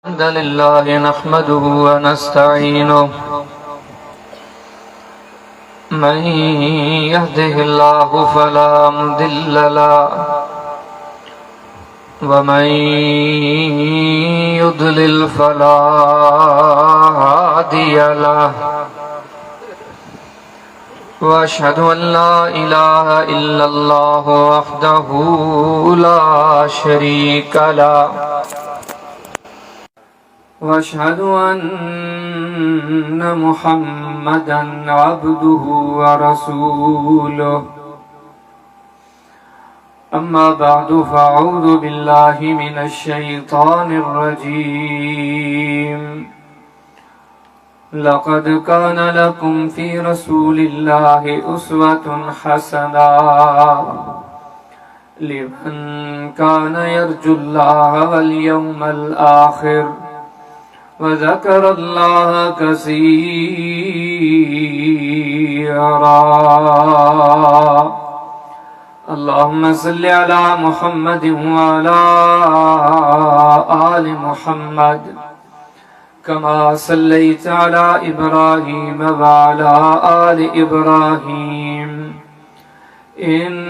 الحمد لله نحمده ونستعينه من يهده الله فلا مضل له ومن يضلل فلا هادي له واشهد ان لا اله الا الله وحده لا شريك له واشهد ان محمدا عبده ورسوله اما بعد فاعوذ بالله من الشيطان الرجيم لقد كان لكم في رسول الله اسوة حسنة لمن كان يرجو الله واليوم الآخر وذكر الله كثيرا اللهم صل على محمد وعلى آل محمد كما صليت على إبراهيم وعلى آل إبراهيم إنك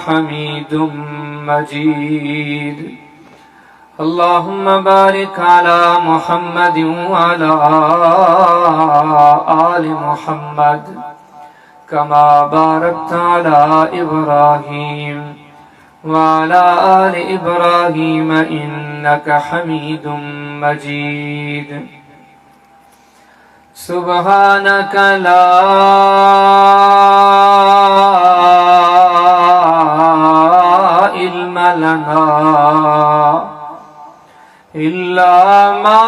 حميد مجيد اللهم بارك على محمد وعلى آل محمد كما باركت على إبراهيم وعلى آل إبراهيم إنك حميد مجيد سبحانك لا علم لنا إلا ما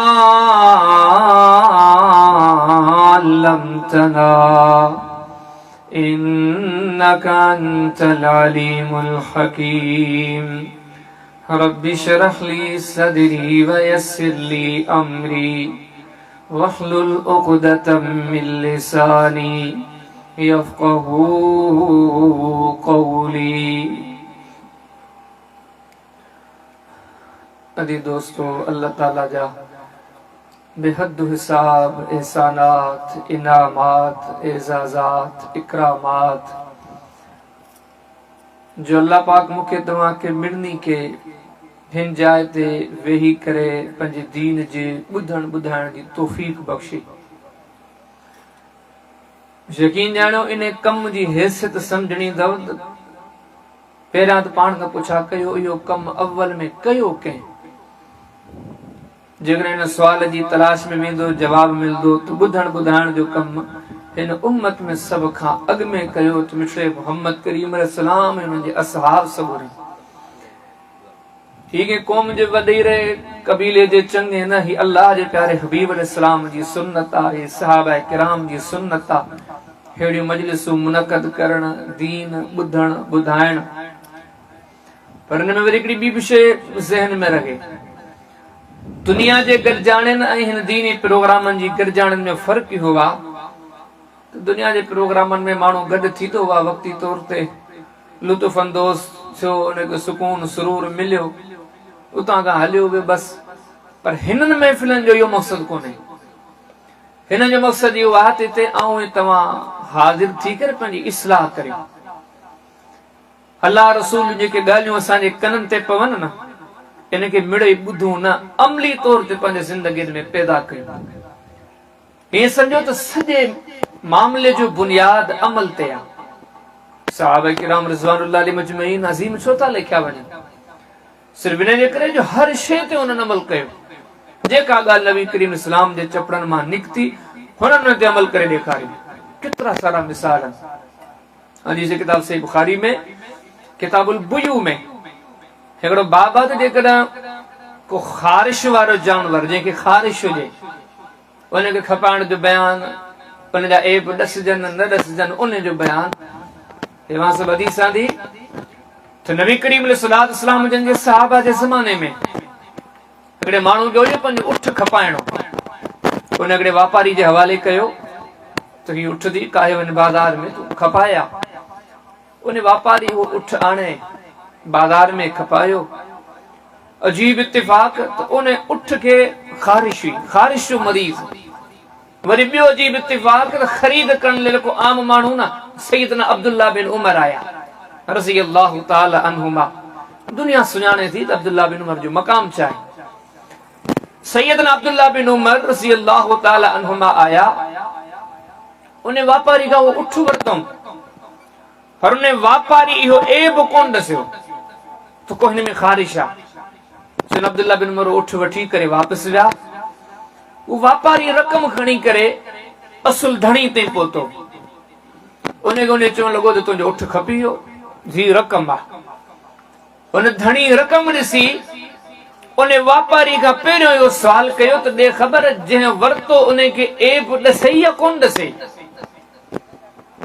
علمتنا إنك أنت العليم الحكيم رب اشرح لي صدري ويسر لي أمري واحلل عقدة من لساني يفقهوا قولي अदी दोस्तों अल्लाह ताला जा बेहद हिसाब एहसानात इनामात एजाजात इकरामात जो अल्लाह पाक मुखे तव्हां के मिलनी के हिन जाइ ते वेही करे पंहिंजे दीन जे ॿुधण ॿुधाइण जी तौफ़ीक बख़्शी यकीन ॼाणो इन कम जी हैसियत समझणी अथव पहिरियां त पाण खां पुछा कयो इहो कम अव्वल में कयो कंहिं जेकर इन सवाल जी तलाश में वेंदो जवाब मिलंदो तो ॿुधण ॿुधाइण जो कम हिन उम्मत में सब खां अॻ में कयो त मिठड़े मोहम्मद करीम अलैहिस्सलाम ऐं उन्हनि जे असहाब सबूरनि ही के क़ौम जे वॾेरे कबीले जे चङे न ही अल्लाह जे प्यारे हबीब अलैहिस्सलाम जी सुन्नत आहे सहाबा किराम जी सुन्नत आहे अहिड़ियूं मजलिसूं मुनक़द करण दीन ॿुधण ॿुधाइण पर हिन में वरी हिकिड़ी ॿी बि शइ ज़हन में रहे दुनिया जे गॾिजाणनि ऐं हिन दीनी प्रोग्रामनि जी गॾिजाणनि में फ़र्क़ु इहो आहे त दुनिया जे प्रोग्रामनि में माण्हू गॾु थींदो आहे वक़्ती तौर ते लुत्फ़ अंदोज़ थियो उनखे सुकून सुरूर मिलियो उतां खां हलियो वियो बसि पर हिननि महफ़िलनि जो इहो मक़सदु कोन्हे हिन जो मक़सदु इहो आहे त हिते आऊं ऐं तव्हां हाज़िर थी करे पंहिंजी इस्लाह करियो अल्लाह रसूल जेके ॻाल्हियूं असांजे कननि ते पवनि न इनके मिड़े ॿुधूं न अमली तौर ते पंहिंजे ज़िंदगी में पैदा कयूं हीअं सम्झो त सॼे मामले जो बुनियाद अमल ते आहे सहाबा किराम रिज़वानुल्लाह अलैहिम अजमईन अज़ीम छो था लिखिया वञनि सिर्फ़ इन जे करे जो हर शइ ते उन्हनि अमल कयो जेका ॻाल्हि नबी करीम इस्लाम जे चपड़नि मां निकिती हुननि उन ते अमल करे ॾेखारियो केतिरा सारा मिसाल हदीस किताब सही बुखारी में किताबुल बुयू में हिकिड़ो बाबा त जेकॾहिं को ख़ारिश वारो जानवर जंहिंखे ख़ारिश हुजे उनखे खपाइण जो बयान उनजा ऐब ॾसजनि न ॾसजनि उन जो बयान तंहिंमां सभु हदीस आंदी त नबी करीम अलैहिस्सलाम जन जे सहाबा जे ज़माने में हिकिड़े माण्हू जो पंहिंजो उठ खपाइणो उन हिकिड़े वापारी जे हवाले कयो तो ही उठ दी काहे वन बाजार में तू खपाया उन्हें व्यापारी वो उठ आने बाजार में खपायो अजीब इत्तिफाक तो उन्हें उठ के खारिश हुई, खारिश जो मरीज वरी बियो अजीब इत्तिफाक तो खरीद करने ले को आम मानू ना सैयदना अब्दुल्ला बिन उमर आया रज़ी अल्लाह ताला अन्हुमा। दुनिया सुनाने थी तो अब्दुल्ला बिन उमर जो मकाम चाहे। सैयदना अब्दुल्ला बिन उमर रज़ी अल्लाह ताला अन्हुमा आया, उन्हें व्यापारी का वो उठ वरतो पर उन्हें व्यापारी इहो एब कोन दस्यो तो कोहिने में खारिश आ। सैयद अब्दुल्ला बिन उमर उठ वठी करे वापस विया। वो व्यापारी रकम खणी करे असुल धणी ते पहुतो। उन्हें चवण लॻो त तुंहिंजो उठ खपी वियो जी रकम आहे। उन धणी रकम ॾिसी उन व्यापारी खां पहिरियों इहो सवाल कयो त ॾे ख़बर जंहिं वरितो उन खे एब ॾसे या कोन ॾसे।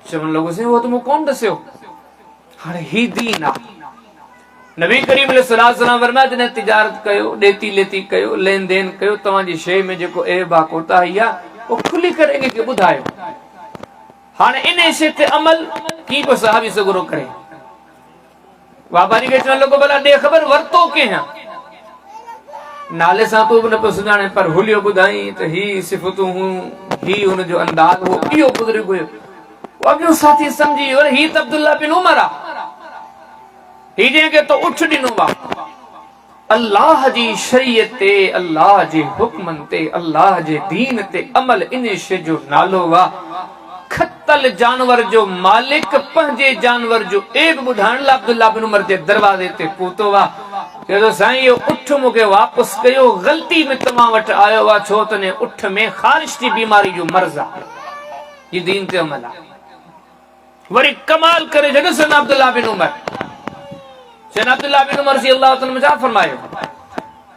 चवण लॻो साईं उहो त मूं कोन ॾसियो। हाणे ही दीन आहे। नबी करीम सल्लल्लाहु अलैहि वसल्लम फरमाया जॾहिं तिजारत कयो ॾेती लेती कयो लेन देन कयो तव्हांजी शइ में जेको एब आहे कोताही आहे उहो खुली करे इन खे ॿुधायो। हाणे इन शइ ते अमल कीअं को सहाबी सगुरो करे। वापारी खे चवण लॻो भला ॾे ख़बर वरितो कंहिं नाले सां तूं बि न पियो सुञाणे पर हुलियो ॿुधाई त ही सिफ़तूं हूं ही हुनजो अंदाज़ हो इहो बुज़ुर्ग हुयो। अॻियो साथी सम्झी वियो ही त अब्दुल्ला बिन उमर आहे। ही जंहिंखे तो उठ ॾिनो आहे अल्लाह जी शरीयत ते अल्लाह जे हुक्मनि ते अल्लाह जे दीन ते अमल इन शइ जो नालो आहे। खतल जानवर जो मालिक पंहिंजे जानवर जो एब ॿुधाइण लाइ अब्दुल्ला बिन उमर जे दरवाज़े ते पहुतो आहे। चयो साईं इहो उठ मूंखे वापसि कयो ग़लती में तव्हां वटि आयो आहे छो त उठ में ख़ारिश जी बीमारी जो मर्ज़ आहे। हीउ दीन ते अमल आहे। वरी कमाल करे छॾियो सैयदना अब्दुल्ला बिन उमर। सैयदना अब्दुल्ला बिन उमर रज़ियल्लाहु ताला छा फरमायो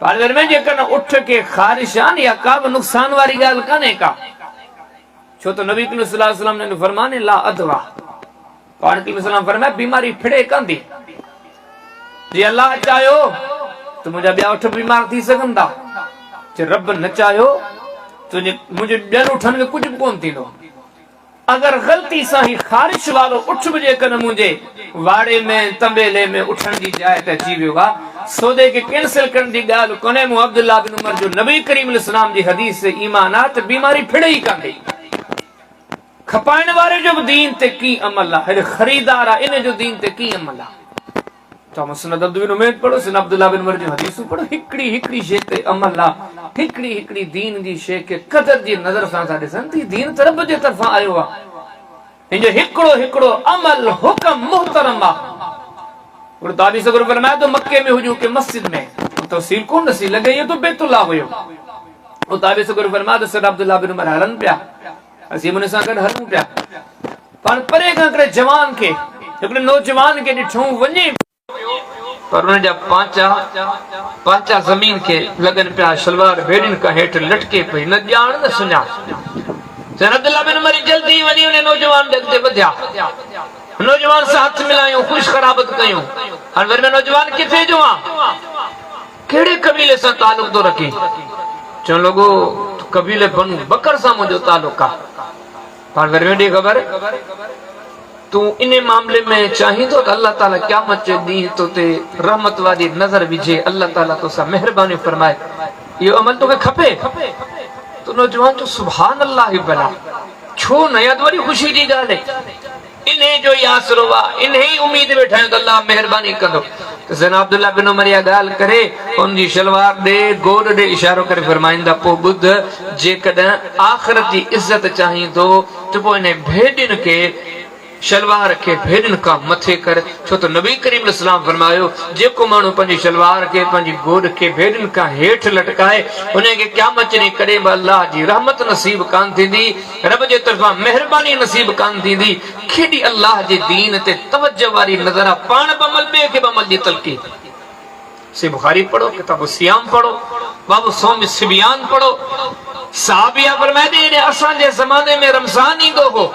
पालर में जेकॾहिं उठ के ख़ारिश आहे या का बि नुक़सान वारी ॻाल्हि कान्हे का छो त नबी करीम सल्लल्लाहु अलैहि वसल्लम ने फरमाने ला अदवा पाण करीम सल्लल्लाहु फरमाया बीमारी फिड़े कंदी जी अल्लाह चायो तो मुंहिंजा ॿिया उठ बीमार थी सघनि था जे रब न चायो तो मुंहिंजे ॿियनि उठनि खे कुझु बि कोन थींदो। अगर गलती सां ही ख़ारिश वारो उठ बि जेकॾहिं मुंहिंजे वाड़े में तंबेले में उठण जी जाइ ते अची वियो आहे सौदे खे कैंसिल करण जी ॻाल्हि कोन्हे। मूं अब्दुल्ला बिन उमर जो नबी करीम अलैहिस्सलाम जी हदीस से ईमान आहे त बीमारी फिड़े ई कान्हे। खपाइण वारे जो बि दीन ते कीअं अमल आहे हेॾे ख़रीदार आहे इन जो दीन ते कीअं अमल आहे। तो मुस्नद बिन उमैर पढ़ो सैयदना अब्दुल्ला बिन उमर जी हदीसूं पढ़ो हिकिड़ी हिकिड़ी शइ ते अमल आहे। हिकिड़ी हिकिड़ी दीन जी शइ खे क़दर जी नज़र सां था ॾिसनि थी। दीन त रब जे तरफ़ां आयो आहे। हिन जो हिकिड़ो हिकिड़ो अमल हुकम मुहतरम आहे। ताबी सगुर फरमाया तो मक्के में हुजूं के मस्जिद में तफसील कोन नसी लगे ये तो बैतुल्लाह हुयो। ओ ताबी सगुर फरमाया तो सैयदना अब्दुल्ला बिन उमर हलन पिया असीं मुने सां गॾु हलूं पिया पर परे खां करे जवान खे हिकिड़े नौजवान खे ॾिठूं वञे पर उन जा पांचा ज़मीन के लगन पिया शलवार भेड़िन का हेठ लटके पई न ॼाण न सुञाण। सैयदना अब्दुल्ला बिन उमर जल्दी वञी उन नौजवान ॾे अॻिते वधिया। नौजवान सां हथ मिलायूं ख़ुश ख़राबत कयूं। हाणे वरी नौजवान किथे जो आहे कहिड़े कबीले सां तालुक थो रखे। चवण लॻो कबीले बनु बकर सां मुंहिंजो तालुक आहे। पाण वरी ॾे ख़बर तू इन मामले में चाहींदो त अल्लाह ताला क़यामत जे ॾींहुं तो ते रहमत वारी नज़र विझे अल्लाह ताला तोसां महिरबानी फरमाए इहो अमल तोखे खपे। तो नौजवान जो सुभान अल्लाह ही भला छो न याद वरी ख़ुशी जी ॻाल्हि है इन्हे जो ई आसरो आहे इन्हे ई उम्मीद वेठा आहियूं त अल्लाह महिरबानी कंदो। त सैयदना अब्दुल्ला बिन उमर इहा ॻाल्हि करे उन जी शलवार ॾे गोॾ ॾे इशारो करे फरमाईंदा पोइ ॿुध जेकॾहिं आख़िरत जी इज़त चाहींदो त पोइ इन भेॾियुनि खे शलवार के भेड़न का मथे कर छो तो नबी करीम अलैहिस्सलाम फरमायो जेको मानू पंहिंजी शलवार के पंहिंजी गोद के भेड़न का हेठ लटकाए उन्हें के क़यामत ने करे अल्लाह जी रहमत नसीब कान थींदी रब जे तरफां मेहरबानी नसीब कान थींदी। खेडी अल्लाह जे दीन ते तवज्जो वारी नज़र पाण बमल बे के बमल जी तलकी से बुखारी पढ़ो किताब सियाम पढ़ो बाबू सोम सिबियान पढ़ो। साहबिया फरमाए ने असां जे ज़माने में रमज़ान ईंदो हो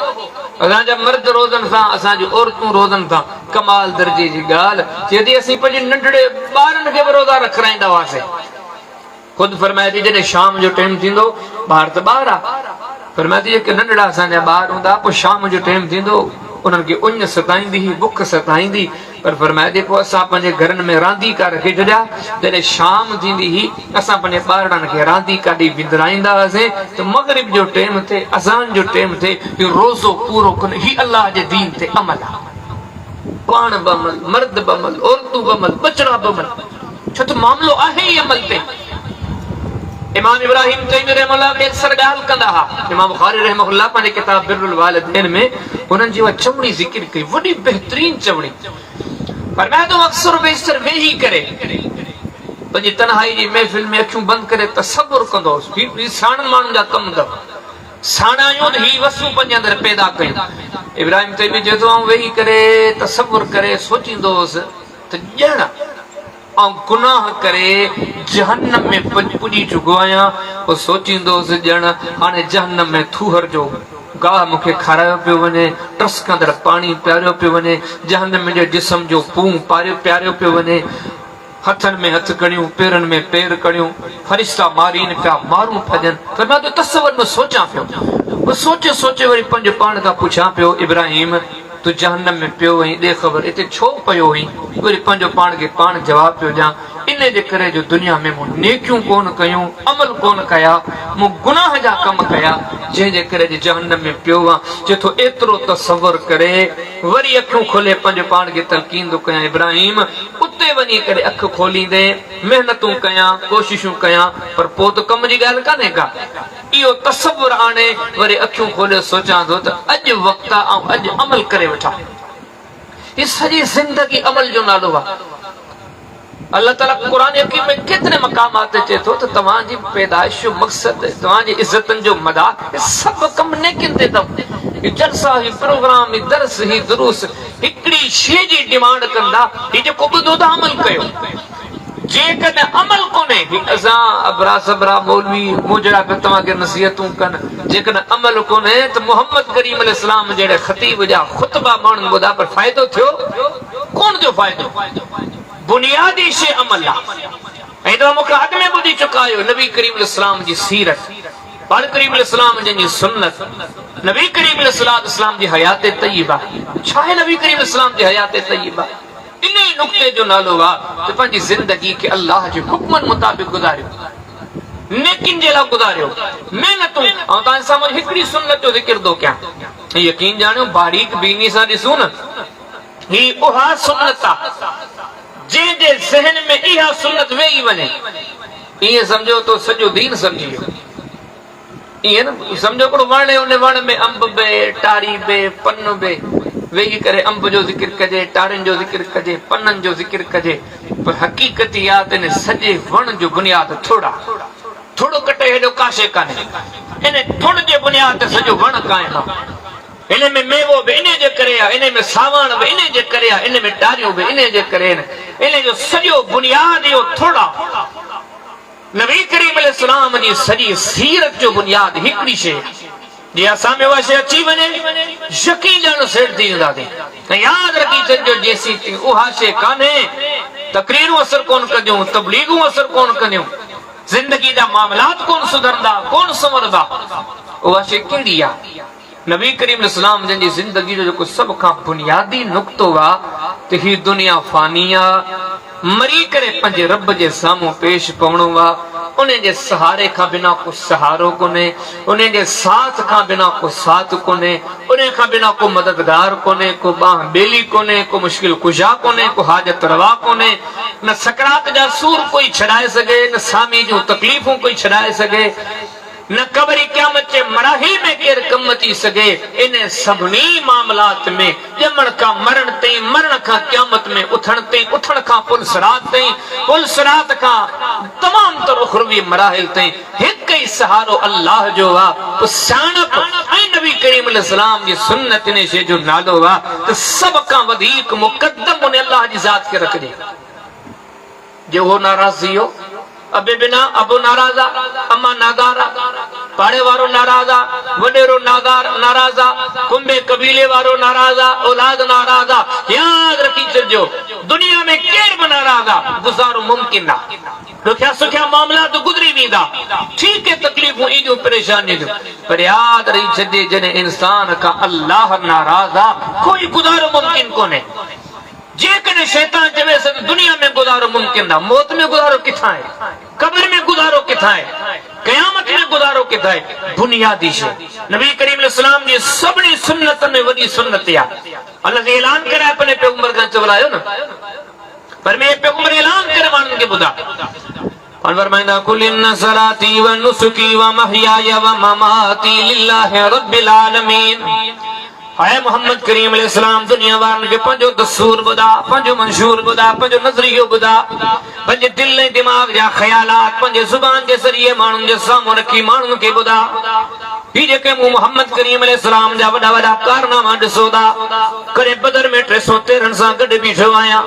असां जा मर्द रोज़न था असां जी औरतूं रोज़न था कमाल दर्जे जी ॻाल्हि यदि असीं पंहिंजे नंढड़े ॿारनि खे बि रोज़ा रखाईंदा हुआसीं। खुद फरमाए थी जॾहिं शाम जो टाइम थींदो ॿार त ॿार आहे फरमाए थी जेके नंढड़ा असांजा ॿार हूंदा पोइ शाम जो टाइम थींदो उन्हनि खे उञ सताईंदी हुई, बुख सताईंदी, पर फरमाए देखो असां पंहिंजे घरनि में रांदीका रखे छॾिया। जॾहिं शाम थींदी हुई असां पंहिंजे ॿारनि खे रांदीका ॾेई विंदराईंदा हुआसीं त मग़रिब जो टाइम थिए, अज़ान जो टाइम थिए, इहो रोज़ो पूरो कनि। ही अलाह जे दीन ते अमल आहे। पाण बमल, मर्द बमल, औरतूं बमल, बचड़ा बमल, छो त मामलो आहे ई अमल ते। इमाम इब्राहिम तैमी रहमतुल्लाह खे अक्सर ॻाल्हि कंदा हुआ। इमाम बुखारी रहमतुल्लाह पंहिंजे किताब बिरुल वालिदैन में हुननि जी उहा चवणी ज़िक्र कई, वॾी बहितरीन चवणी। फरमाया तो अक्सर बेशतर वेही करे पंहिंजी तन्हाई जी महफ़िल में अखियूं बंदि करे तसव्वुर कंदो हुउसि। ही साणनि माण्हुनि जा कम अथव, साणायूं त ही वस्तू पंहिंजे अंदरि पैदा कयूं। इब्राहिम तैमी चए थो आऊं वेही करे तसव्वुर करे सोचींदो हुउसि त ॼण ऐं गुनाह करे जहन्नम में पुॼी चुको आहियां। पोइ सोचींदो हुउसि ॼण हाणे जहन्नम में थूहर जो गाह मूंखे खारायो पियो वञे, टसकंदड़ पाणी पियारियो पियो वञे, जहन्नम जे जिस्म जो पूं पियारियो पियो वञे, हथनि में हथ कड़ियूं, पेरनि में पेर कड़ियूं, फरिश्ता मारीनि पिया, मारूं भॼनि। त मां त तसव्वुर में सोचां पियो। सोचे सोचे वरी पंहिंजे पाण खां पुछां पियो, इब्राहिम तूं जहन्नम में पियो वहीं, ॾे ख़बर हिते छो पियो हुई? वरी पंहिंजो पाण खे पाण जवाबु पियो ॾियां, इन जे करे जो दुनिया में मूं नेकियूं कोन कयूं, अमल कोन कया, मूं गुनाह जा कम कया, जंहिंजे करे जहन्नम में पियो हुआ। चए थो एतिरो तसव्वुर करे वरी अखियूं खोले पंहिंजे पाण खे तलक़ीन थो कयां, इब्राहिम उते वञी करे अखि खोलींदे महिनतूं कयां, कोशिशूं कयां, पर पोइ त कम जी ॻाल्हि कान्हे का। इहो तसव्वुर आणे वरी अखियूं खोले सोचां थो त अॼु वक़्तु ऐं अॼु अमल करे वठां। ही सॼी ज़िंदगी अमल जो नालो आहे। अल्लाह ताला क़ुरान हकीम में केतिरे मक़ामात चए थो त तव्हांजी पैदाइश जो मक़सदु, तव्हांजी इज़तनि जो मदार सभु कम नेकिन ते अथव। ही जलसा, ही प्रोग्राम, ही दर्स, ही दुरूस हिकिड़ी शइ जी डिमांड कंदा, ही जेको ॿुधो था अमल कयो। जेकॾहिं अमल कोन्हे, असां अबरा सबरा मौलवी मुजरा पिया तव्हांखे नसीहतूं कनि, जेकॾहिं अमल कोन्हे त मोहम्मद करीम अलैहिस्सलाम जहिड़े ख़तीब जा ख़ुतबा माण्हुनि ॿुधा, पर फ़ाइदो थियो कोन थियो। फ़ाइदो बुनियादी शइ अमल आहे। ऐं तव्हां मूंखे अॻु में ॿुधी चुका आहियो नबी करीम अलैहिस्सलाम जी सीरत, पाण करीम अलैहिस्सलाम जी सुन्नत, नबी करीम अलैहिस्सलाम जी हयात तय्यबा। छा आहे नबी करीम अलैहिस्सलाम जी हयात तय्यबा? इन ई नुक़्ते जो नालो आहे त पंहिंजी ज़िंदगी खे अल्लाह जे हुक्मनि मुताबिक़ गुज़ारियो, नेकिन जे लाइ गुज़ारियो, महिनतूं। ऐं तव्हां सां हिकिड़ी सुन्नत जो ज़िक्र थो कयां, यकीन ॼाणियो बारीक बीनी सां ॾिसूं न, ही उहा सुन्नत आहे जंहिंजे ज़हन में इहा सुन्नत वेही वञे, ईअं सम्झो तो सॼो दीन सम्झी वियो। ईअं न सम्झो हिकिड़ो वण आहे, उन वण में अंब बे, टारी बे, पन बे, वेही करे अंब जो ज़िक्र कजे, टारियुनि जो ज़िक्र कजे, पननि जो ज़िक्र कजे, पर हक़ीक़त इहा त इन सॼे वण जो बुनियाद थोड़ो कटे हेॾो काशे कान्हे। इन थोड़ जे बुनियाद ते सॼो वण क़ाइमु आहे। इन में मेवो बि इन जे करे आहे, इन में सावण बि इन जे करे आहे, इन में टारियूं बि इन जे करे आहिनि। इन जो सॼो बुनियाद इहो थोड़ा। नबी करीम अलैहिस्सलाम जी सॼी सीरत जो बुनियाद हिकिड़ी शइ, जे असां में उहा शइ अची वञे यकीन ॼाणो सेठ थी वेंदासीं। ऐं यादि रखी छॾिजो जेसीं उहा शइ कान्हे, तकरीरूं असर कोन कंदियूं, तबलीगूं असर कोन कंदियूं, ज़िंदगी जा मामलात कोन सुधरंदा, कोन संवरंदा। उहा शइ कहिड़ी आहे? नबी करीम अलैहिस्सलाम जंहिंजी ज़िंदगी जो जेको सभ खां बुनियादी नुक़्तो आहे त ही दुनिया फ़ानी आहे, मरी करे पंहिंजे रब जे साम्हूं पेश पवणो आहे। उन जे सहारे खां बिना को सहारो कोन्हे, उन जे साथ खां बिना को साथ कोन्हे, उन खां बिना को मददगार कोन्हे, को बाह बेली कोन्हे, को मुश्किल कुशा कोन्हे, को हाजत रवा कोन्हे। न सकरात जा सूर कोई छॾाए सघे, न सामी जूं तकलीफ़ूं कोई छॾाए सघे, न कबरी क़यामत जे मराहिल में केर कम अची सघे। इन सभिनी मामलात में ॼमण खां मरण ताईं, मरण खां क़यामत में उथण ताईं, उथण खां पुल सिरात ताईं, पुल सिरात खां तमाम तर उखरवी मराहिल ताईं हिकु ई सहारो अल्लाह जो आहे। सियाणप ऐं नबी करीम अलैहिस्सलाम जी सुन्नत इन शइ जो नालो आहे त सभ खां वधीक मुक़द्दम उन अल्लाह जी ज़ात खे रखिजे। जो हो नाराज़ थी वियो, अबे बिना अबो नाराज़ आहे, अम्मा नादार आहे, पाड़े वारो नाराज़ आहे, वॾेरो नाराज़ आहे, कुंबे कबीले वारो नाराज़ आहे, औलाद नाराज़ आहे। यादि रखी छॾिजो दुनिया में केर बि नाराज़ आहे, गुज़ारो मुमकिन आहे। ॾुखिया सुखिया मामला तो गुज़री नींदा ठीक है तकलीफूं ईंदियूं परेशानी जो पर याद रही छॾे जॾहिं इंसान का अल्लाह नाराज़ आहे कोई गुज़ारो मुमकिन कोन्हे जेकॾहिं शैतान चवे त दुनिया में गुज़ारो मुमकिन आहे मौत में गुज़ारो किथां आहे कब्र में गुज़ारो किथां आहे क़यामत में गुज़ारो किथां आहे बुनियादी शइ नबी करीम अलैहिस्सलाम जी सभिनी सुन्नत में वॾी सुन्नत आहे अल्लाह ने ऐलान कराए अपने पैगंबर खां चवलायो न पर मैं पैगंबर ऐलान करे माण्हुनि खे ॿुधा फरमाईंदा कुल इन्न सलाती व नुसुकी व महयाया व ममाती लिल्लाहि रब्बिल आलमीन हाय मोहम्मद करीम अलैहिस्सलाम दुनिया वारनि खे पंहिंजो दस्तूर ॿुधा पंहिंजो मंशूर ॿुधा पंहिंजो नज़रियो ॿुधा पंहिंजे दिल ऐं दिमाग़ जा ख़यालात पंहिंजे ज़ुबान जे ज़रिए माण्हुनि जे साम्हूं रखी माण्हुनि खे ॿुधा ही जेके मूं मोहम्मद करीम अलैहिस्सलाम जा वॾा वॾा कारनामा ॾिसो था कॾहिं बदर में 313 सां गॾु बीठो आहियां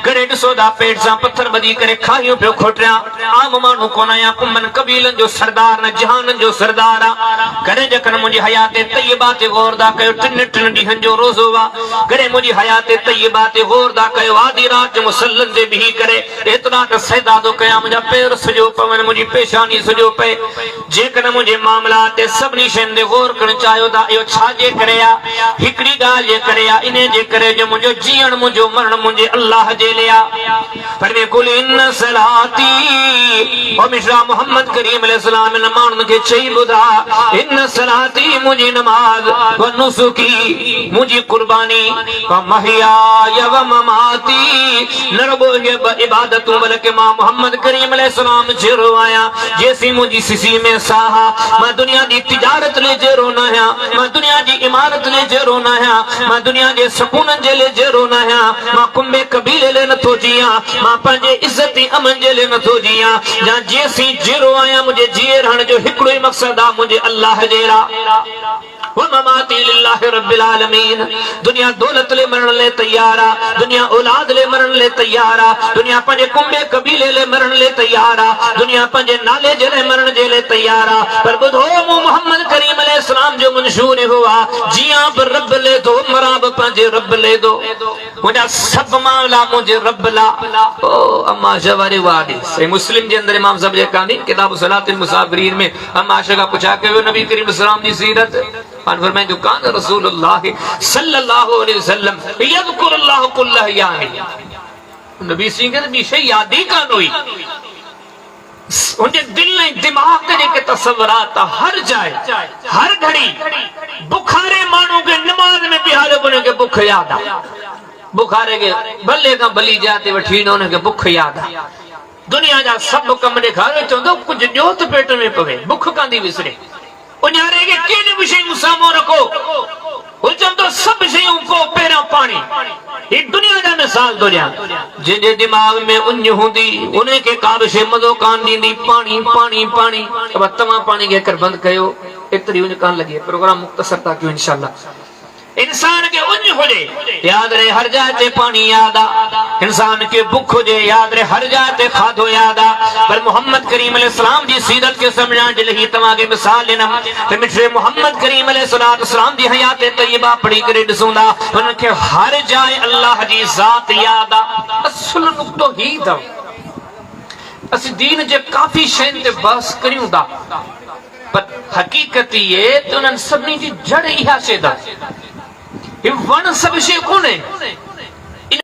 कॾहिं ॾिसो था पेट सां पत्थर ॿधी करे खाइयूं पियो खोटियां आम माण्हू कोन आहियां कुंभनि कबीलनि जो सरदार न जहाननि जो सरदार आहे कॾहिं जेकॾहिं मुंहिंजी हयात तैयबा ते गौर था कयो टिन ॾींहंनि जो रोज़ो आहे कॾहिं मुंहिंजी हयात तैयबा ते गौर था कयो आधी राति मुसल्लनि ते बीही करे एतिरा त सजदा थो कयां मुंहिंजा पेर सुॼो पवनि मुंहिंजी पेशानी सुॼो पए जेकॾहिं मुंहिंजे मामला ते सभिनी शयुनि ते गौर करणु चाहियो था इहो छाजे करे आहे हिकिड़ी ॻाल्हि जे करे आहे इन जे करे जो मुंहिंजो जीअण मुंहिंजो मरण मुंहिंजे अल्लाह जे लाइ आहे पर कुल इन सलाती ओ मिश्रा मोहम्मद करीम अलैहिस्सलाम इन माण्हुनि खे चई ॿुधा इन सलाती मुंहिंजी नमाज़ व नुसुकी मुंहिंजी कुर्बानी व महयाया व ममाती न रुॻो इबादतूं बल्कि मां मोहम्मद करीम अलैहिस्सलाम जहिड़ो आहियां जेसीं मुंहिंजी सिसी में साह मां दुनिया जी तिजारत ले जहिड़ो न आहियां मां दुनिया जी इमारत ले जहिड़ो न आहियां मां दुनिया जे सुकूननि जे लाइ जहिड़ो न आहियां मां कुंभे कबीले लाइ नथो जियां मां पंहिंजे इज़ती अमन जे लाइ नथो जियां या जेसीं जहिड़ो आहियां मुंहिंजे जीअ रहण जो हिकिड़ो ई मक़सदु आहे मुंहिंजे अल्लाह जे लाइ वममाती लिल्लाहि रब्बिल आलमीन दुनिया दौलत ले मरण ले तैयार आ दुनिया औलाद ले मरण ले तैयार आ दुनिया पंहिंजे कुंभे कबीले ले मरण ले तैयार आ दुनिया पंहिंजे नाले जे लाइ मरण जे लाइ तैयार आ पर ॿुधो मूं मोहम्मद करीम अलैहिस्सलाम जो मंशूर हुआ जियां बि रब ले दो मरा बि पंहिंजे रब ले दो मुंहिंजा सभु मामला मुंहिंजे रब ला ओ अम्मा जवारी वादी से मुस्लिम जे अंदर इमाम साहब जे कहानी किताब सलातिल मुसाफिरीन में अम्मा आयशा का पूछा कयो नबी करीम अलैहिस्सलाम जी सीरत फरमाए जो कान रसूलुल्लाह सल्लल्लाहु अलैहि वसल्लम यज़कुरुल्लाह कुल्लह यानी नबी सिंह ने भी शे याद ही कान हुई उनके दिल ने दिमाग के जेके तस्वुरात हर जाए हर घड़ी बुखारे मानू के नमाज में बिहार बने के भुख याद आ बुखारे के भले का बली जाते वठी न के भुख याद आ दुनिया जा सब कम ॾेखारे चवंदो कुछ ॾियो त पेट में पवे भुख कांदी विसरे उन्यारे के केने भी शयूं साम्हूं रखो वो चवंदो सब शयूं को पहिरियां पाणी ये दुनिया जा मिसाल थो ॾियां जंहिंजे दिमाग़ में उञ हूंदी उन खे का बि शइ मज़ो कान ॾींदी पाणी पाणी पाणी तव्हां पाणी खे कर बंदि कयो एतिरी उञ कान लॻे प्रोग्राम मुख़्तसर था कयूं इंशाअल्लाह इंसान के उञ हुजे याद रहे हर जाइ ते पाणी याद आ इंसान के भुख हुजे याद रहे हर जाइ ते खाधो याद आ पर मोहम्मद करीम अलैहिस्सलाम जी सीरत के समझण जे लाइ तव्हां खे मिसाल ॾिनम त मिठड़े मोहम्मद करीम अलैहिस्सलाम जी हयात तय्यबा पढ़ी करे ॾिसूं था हुन खे हर जाइ अल्लाह जी ज़ात याद आ असुल नुक़्तो ही अथव असीं दीन जे काफ़ी शयुनि ते बहस करियूं था पर हक़ीक़त इहे त उन्हनि सभिनी जी जड़ इहा शइ अथव वण सब शइ कोन्हे